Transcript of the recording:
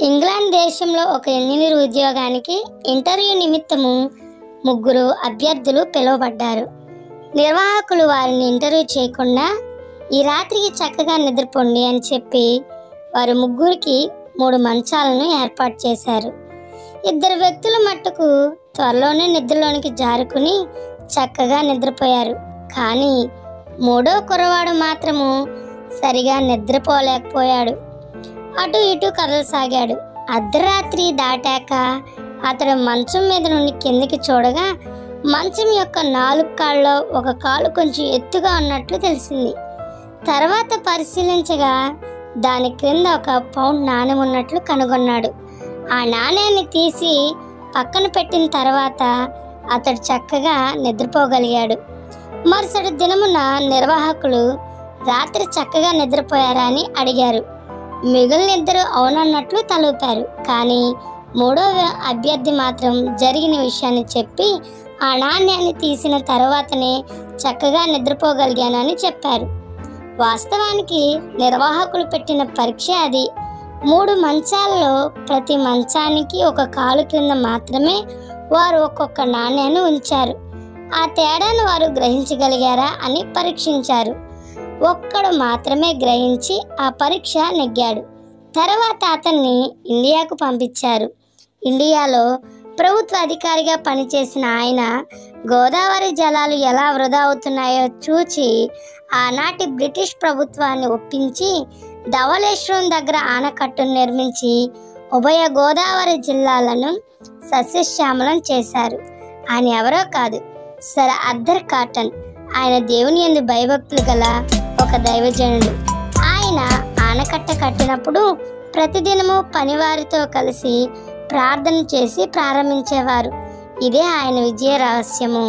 England దేశంలో ఒక engineer ఉద్యోగానికి ఇంటర్వ్యూ నిమిత్తము 3 అభ్యర్థులు పిలువబడ్డారు. నిర్వాహకులు వారిని ఇంటర్వ్యూ చేయకుండా ఈ రాత్రికి చక్కగా నిద్రపోండి అని చెప్పి వారు 3కి 3 మంచాలను ఏర్పాటు చేశారు. 2 వ్యక్తులు మట్టుకు త్వరలోనే నిద్రలోనికి జారుకుని చక్కగా నిద్రపోయారు. కానీ 3వ కుర్రవాడు మాత్రము సరిగా నిద్రపోలేకపోయాడు. అటు ఇటు కదలసాగాడు. అర్ధరాత్రి దాటాక అతడు మంచం మీద నుండి కిందికి చూడగా మంచం యొక్క 4 కాళ్ళలో ఒక కాలు కొంచెం ఎత్తుగా ఉన్నట్లు తెలిసింది. తర్వాత పరిశీలించగా దాని క్రింద ఒక పౌండ్ నాణెం ఉన్నట్లు కనుగొన్నాడు. ఆ నాణ్యాన్ని తీసి పక్కన పెట్టిన తర్వాత అతడు చక్కగా నిద్రపోగలిగాడు. మరుసటి దినమున నిర్వాహకులు రాత్రి చక్కగా నిద్రపోయారా అని అడిగారు. మిగిలిన 2 అవునన్నట్లు తలూపారు. కానీ 3వ అభ్యర్థి మాత్రం జరిగిన విషయాన్ని చెప్పి ఆ నాణ్యాన్ని తీసిన తర్వాతనే చక్కగా నిద్రపోగలిగానని చెప్పారు. వాస్తవానికి నిర్వాహకులు పెట్టిన పరీక్ష అది. 3 మంచాలలో ప్రతి మంచానికి ఒక కాలు క్రింద మాత్రమే వారు ఒక్కొక్క నాణ్యాన్ని ఉంచారు. ఆ తేడాను వారు గ్రహించగలిగారా అని పరీక్షించారు. ఒక్కడు మాత్రమే గ్రహించి ఆ పరీక్ష నెగ్గాడు. తర్వాత అతన్ని ఇండియాకు పంపించారు. ఇండియాలో ప్రభుత్వ అధికారిగా పనిచేసిన ఆయన గోదావరి జలాలు ఎలా వృధా అవుతున్నాయో చూచి ఆనాటి బ్రిటిష్ ప్రభుత్వాన్ని ఒప్పించి ధవళేశ్వరం దగ్గర ఆనకట్టును నిర్మించి ఉభయ గోదావరి జిల్లాలను సస్యశ్యామలం చేశారు. ఆయన ఎవరో కాదు, సర్ ఆర్థర్ కాటన్. ఆయన దేవుని యందు భయభక్తులు గల ఒక దైవజనుడు. ఆయన ఆనకట్ట కట్టినప్పుడు ప్రతిదినము పనివారితో కలిసి ప్రార్థన చేసి ప్రారంభించేవారు. ఇదే ఆయన విజయ రహస్యము.